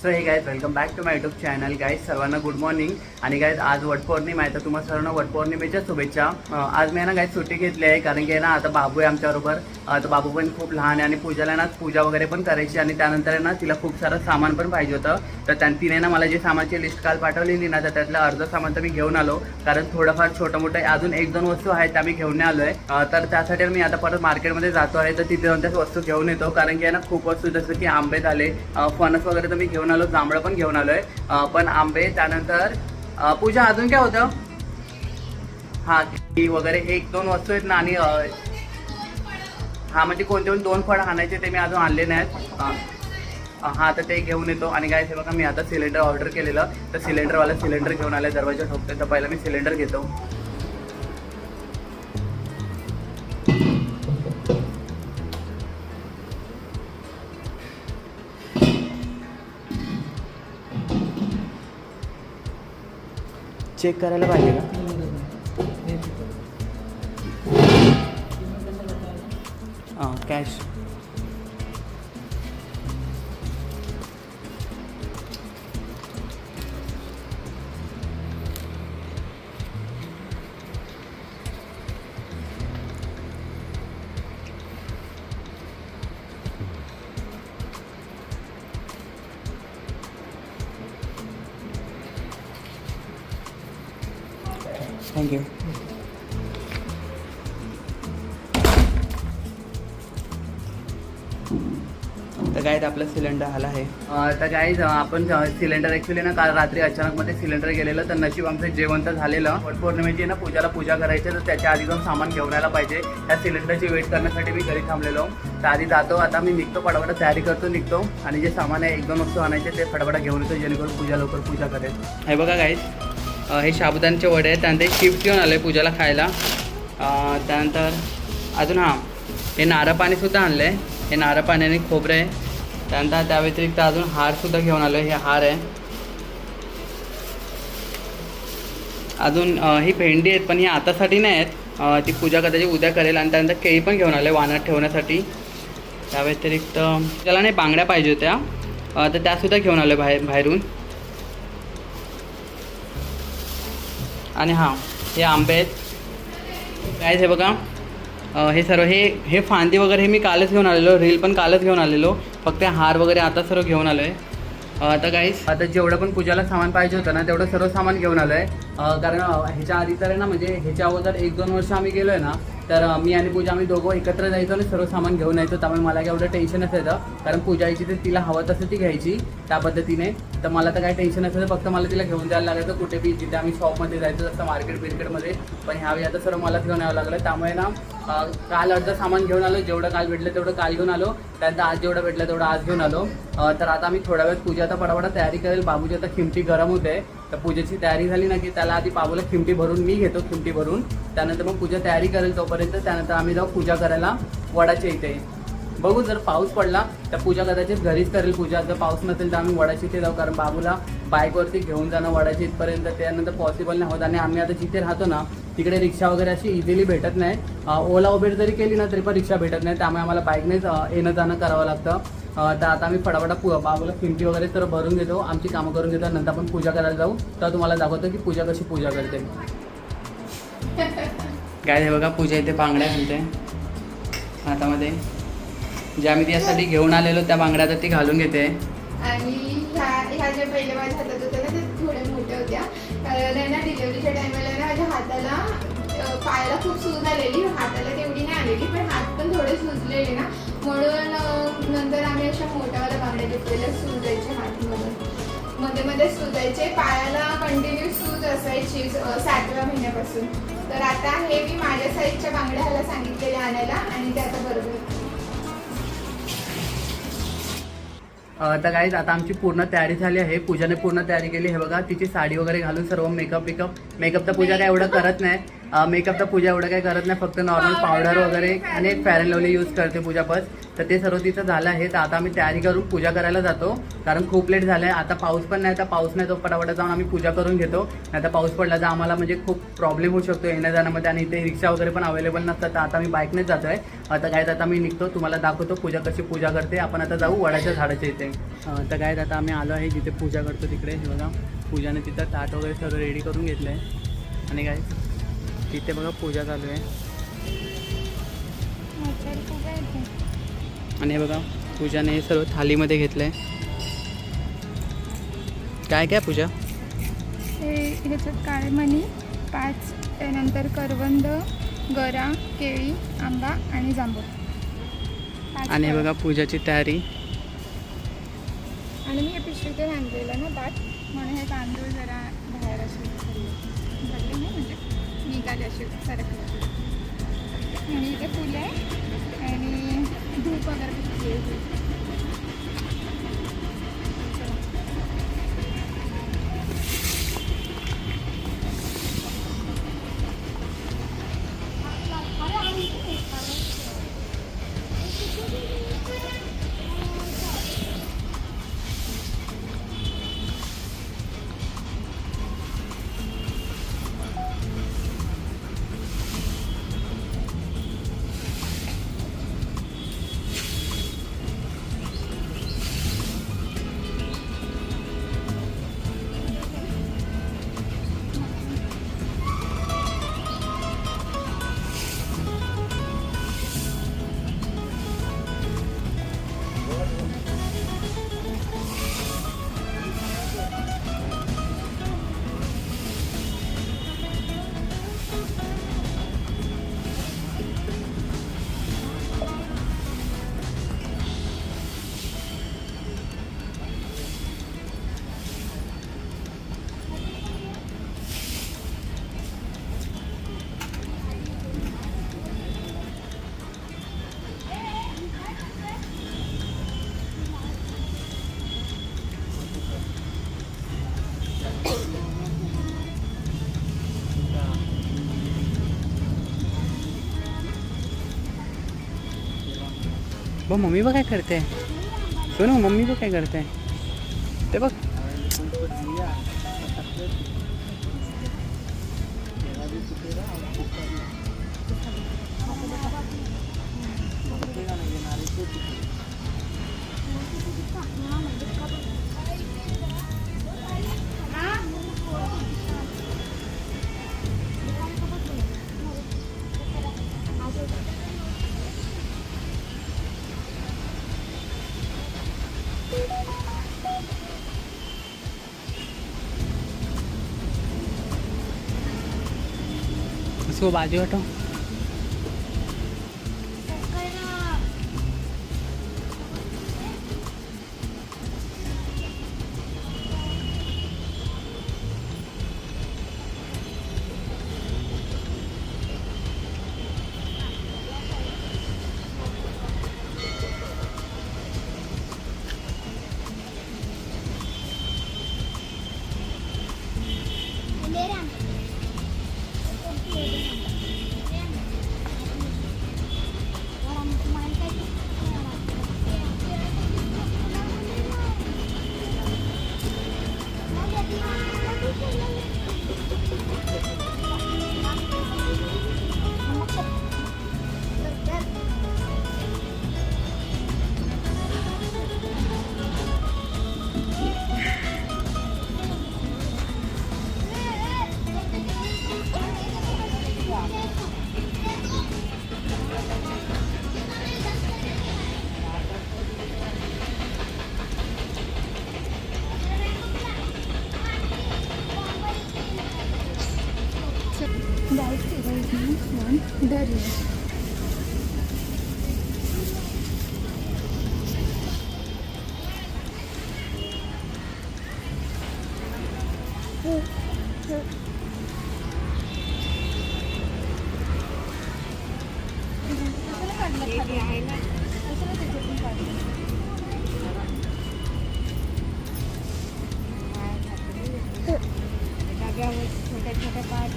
So hey guys welcome back to my YouTube channel. Guys सर्वांना good morning. आणि guys आज वटपौर्णिमा आहे, तर तुम्हाला सर्वांना वटपौर्णिमेच्या शुभेच्छा. आज मी ना गाईज सुट्टी घेतली आहे, कारण की ना आता बाबू आहे आमच्याबरोबर. तर बाबू पण खूप लहान आहे आणि पूजाला ना पूजा वगैरे पण करायची आणि त्यानंतर आहे ना तिला खूप सारं सामान पण पाहिजे होतं. तर तिने ना मला जे सामानची लिस्ट काल पाठवलेली ना, तर त्यातलं अर्ध सामान तर मी घेऊन आलो, कारण थोडंफार छोटं मोठं अजून 1-2 वस्तू आहेत त्या मी घेऊन आलो आहे. तर त्यासाठी मी आता परत मार्केटमध्ये जातो आहे, तर तिथे जाऊन त्याच वस्तू घेऊन येतो. कारण की आहे ना खूप वस्तू जसं की आंबे झाले, फणस वगैरे तर मी घेऊन आलो, जांभळं पण घेऊन आलोय, पण आंबे त्यानंतर पूजा अजून काय होतं, हा केळी वगैरे 1-2 वस्तू आहेत ना. आणि हा म्हणजे कोणते पण 2 फळं आणायचे ते मी अजून आणले नाहीत. हा तर ते घेऊन येतो. आणि काय हे बघा, मी आता सिलेंडर ऑर्डर केलेलं, तर सिलेंडरवाला सिलेंडर घेऊन आले, दरवाजा ठोकते. तर पहिला मी सिलेंडर घेतो. चेक करायला पाहिजे का? हां कॅश. थँक्यू. तर गाईज आपलं सिलेंडर आला आहे. तर गाईज आपण सिलेंडर ॲक्च्युली ना काल रात्री अचानकमध्ये सिलेंडर गेलेलं, तर नशीब आमचं जेवण तर झालेलं. वटपौर्णिमेची ना पूजाला पूजा करायची, तर त्याच्या आधी जाऊन सामान घेऊन यायला पाहिजे. त्या सिलेंडरची वेट करण्यासाठी मी घरी थांबलेलो. तर आधी जातो, आता मी निघतो, फटाफट तयारी करतो, निघतो. आणि जे सामान आहे 1-2 वस्तू आणायचे ते फटाफट घेऊन येतो, जेणेकरून पूजा लवकर पूजा करेल. हे बघा गाईज, हे साबुदाण्याचे वडे आहेत, त्यानंतर चिप्स घेऊन आले पूजाला खायला. त्यानंतर अजून हे नारळ पाणीसुद्धा आणलं आहे, हे नारळ पाणी आणि खोबरं आहे. त्यानंतर त्या व्यतिरिक्त अजून हारसुद्धा घेऊन आलो, हे हार आहे. अजून ही भेंडी आहेत, पण ही आतासाठी नाही आहेत, ती पूजा कदाचित उद्या करेल. आणि त्यानंतर केळी पण घेऊन आले वाणात ठेवण्यासाठी. त्या व्यतिरिक्त त्याला नाही बांगड्या पाहिजे होत्या, तर त्यासुद्धा घेऊन आलो बाहेरून. आणि हे आंबे आहेत काय, हे बघा, हे सर्व हे फांदी वगैरे हे मी कालच घेऊन आलेलो, रील पण कालच घेऊन आलेलो, फक्त हार वगैरे आता सर्व घेऊन आलो आहे. आता गाईस, आता जेवढं पण पूजाला सामान पाहिजे होतं ना, तेवढं सर्व सामान घेऊन आलो आहे. कारण ह्याच्या आधी तर आहे ना, म्हणजे ह्याच्या अगोदर 1-2 वर्ष आम्ही गेलो आहे ना, तर मी आणि पूजा आम्ही दोघं एकत्र जायचो आणि सर्व सामान घेऊन यायचो. त्यामुळे मला काय एवढं टेन्शन नसायचं, कारण पूजा यायची तर तिला हवं तसं ती घ्यायची त्या पद्धतीने. तर मला तर काही टेन्शन नसायचं, फक्त मला तिला घेऊन जायला लागायचं कुठे बी, जिथे आम्ही शॉपमध्ये जायचं, जसं मार्केटमध्ये. पण ह्यावेळी आता सर्व मलाच घेऊन यावं लागलं. त्यामुळे ना काल अर्धं सामान घेऊन आलो, जेवढं काल भेटलं तेवढं काल घेऊन आलो, त्यानंतर आज जेवढं भेटलं तेवढं आज घेऊन आलो. तर आता आम्ही थोड्या वेळात पूजा आता पटापटा तयारी करेल. बाबूची आता खिमटी गरम होते, तर पूजेची तयारी झाली ना की त्याला आधी बाबूला खिमटी भरून मी घेतो, खिमटी भरून. त्यानंतर मग पूजा तयारी करेल तोपर्यंत. त्यानंतर आम्ही जाऊ पूजा करायला वडाच्या इथे. बघू, जर पाऊस पडला तर पूजा कदाचित घरीच करेल पूजा, जर पाऊस नसेल तर आम्ही वडाच्या इथे जाऊ, कारण बाबूला बाईकवरती घेऊन जाणं वडाच्या इथपर्यंत त्यानंतर पॉसिबल नाही होत. आणि आम्ही आता जिथे राहतो ना तिकडे रिक्षा वगैरे अशी इझिली भेटत नाही. ओला उबेर जरी केली ना तरी पण रिक्षा भेटत नाही, त्यामुळे आम्हाला बाईकनेच येणं जाणं करावं लागतं. तर आता आम्ही फटाफट बाबूला खिमटी वगैरे तर भरून घेतो, आमची कामं करून घेतो, नंतर आपण पूजा करायला जाऊ. तर तुम्हाला दाखवतो की पूजा कशी पूजा करते. काय हे बघा, पूजा इथे बांगड्या घालते हातामध्ये, जे आम्ही त्यासाठी घेऊन आलेलो त्या बांगड्या तर ती घालून घेते. आणि ह्या ज्या पहिले माझ्या हातात होत्या ना, त्या थोड्या मोठ्या होत्या, कारण ना डिलिव्हरीच्या टायमाला ना माझ्या हाताला पायाला खूप सूज आलेली, हाताला तेवढी नाही आलेली, पण हात पण थोडे सुजलेले ना, म्हणून नंतर आम्ही अशा मोठ्यावाल्या बांगड्या घेतलेल्या, सुजायचे हातमधून, मध्ये सुजायचे, पायाला कंटिन्यू सूज असायची 7व्या महिन्यापासून. तर आता हे मी माझ्या साईजच्या बांगड्या ह्याला सांगितलेले आणायला, आणि ते आता बरोबर. तर गाईज आता आमची पूर्ण तयारी झाली आहे, पूजाने पूर्ण तयारी केली. हे बघा, तिची साडी वगैरे घालून सर्व मेकअप तर पूजा काय एवढं करत नाही, मेकअप तर पूजा एवढं काही करत नाही, फक्त नॉर्मल पावडर वगैरे आणि एक फेअर अँड लवली यूज करते पूजा बस. तर ते सर्व तिथं झालं आहे. तर आता आम्ही तयारी करून पूजा करायला जातो, कारण खूप लेट झालं आहे. आता पाऊस पण नाही, तर पाऊस नाही तो पटापट जाऊन आम्ही पूजा करून घेतो. नाही तर पाऊस पडला तर आम्हाला म्हणजे खूप प्रॉब्लेम होऊ शकतो येण्या जाण्यामध्ये, आणि इथे रिक्षा वगैरे पण अवेलेबल नसतात. तर आता मी बाईकनेच जातो आहे. आता काय आता मी निघतो, तुम्हाला दाखवतो पूजा कशी पूजा करते. आपण आता जाऊ वडाच्या झाडाच्या इथे. तर काय आता आम्ही आलो आहे जिथे पूजा करतो तिकडे. हे बघा पूजाने तिथं ताट वगैरे सर्व रेडी करून घेतलं आहे. आणि काय तिथे बघा पूजा चालू आहे. आणि हे बघा पूजाने हे सर्व थालीमध्ये घेतलं आहे. काय काय पूजा? ह्याच्यात काळे मणी 5, त्यानंतर करवंद, गरा, केळी, आंबा आणि जांभूळ. आणि हे बघा पूजाची तयारी. आणि मी हे पिशवीतून आणलेलं ना ताट, म्हणून हे तांदूळ जरा बाहेर असे भरले नाही, म्हणजे निघाले असे सरकले. आणि इथे फुलं आहे आणि धूप वगैरे आहे. बघ मम्मी बघ काय करते. सोनू मम्मी बघ काय करते ते बघ. उसको बाजू हटो. छोट्या छोट्या पार्ट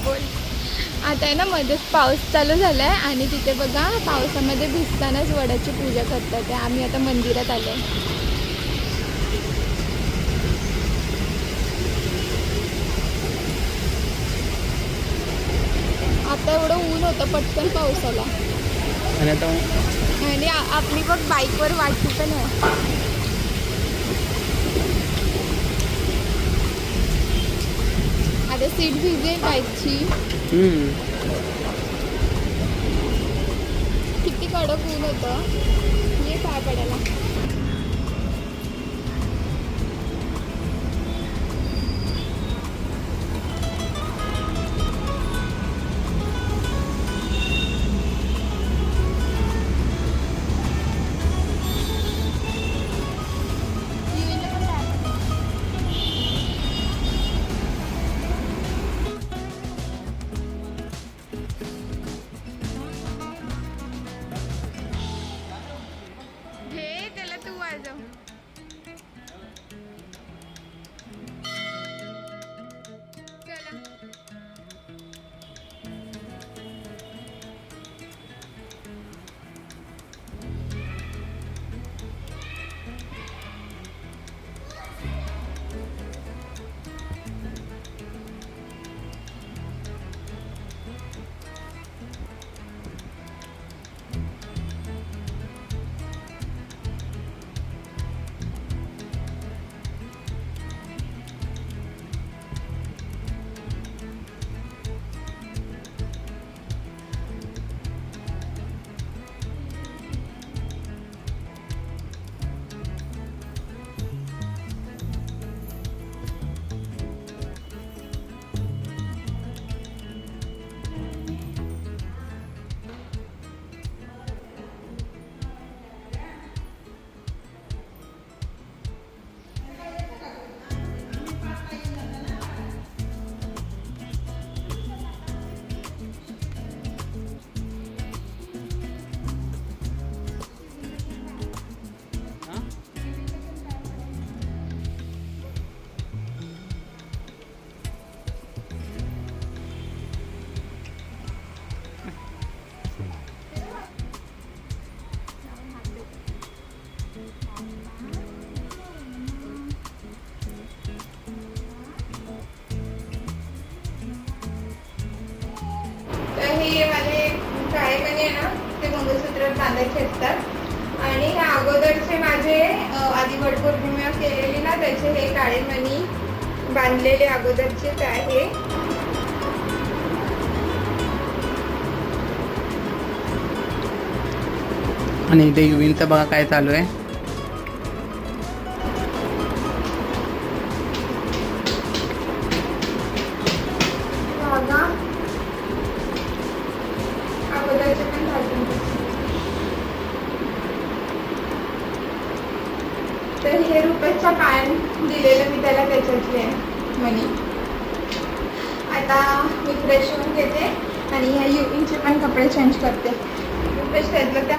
बोल. आता आहे ना मध्येच पाऊस चालू झालाय आणि तिथे बघा पावसामध्ये भिजतानाच वडाची पूजा करतात. आम्ही आता मंदिरात आलोय. आता एवढं ऊन होतं पटकन पाऊस आला आणि आता आणि आपली बघ बाईकवर वाटली पण आहे. आता सीट भिजेल बाईकची. किती कडक ऊन होतं. ये पाय पडायला. घे त्याला तू वाजव. चला. तर हे माझे काळेमणी आहे ना ते मंगळसूत्र बांधायचे असतात आणि ह्या अगोदरचे माझे आधी वटपौर्णिमा केलेली ना त्याचे हे काळेमणी बांधलेले अगोदरचेच आहे. आणि इथे युवींचं बघा काय चालू आहे. धागा अगोदरचे पण घालून. तर हे रुपयाच्या पान दिलेलं मी त्याला त्याच्यातले मनी. आता मी फ्रेश होऊन घेते आणि ह्या युवींचे पण कपडे चेंज करते. रुपेश त्यातलं त्या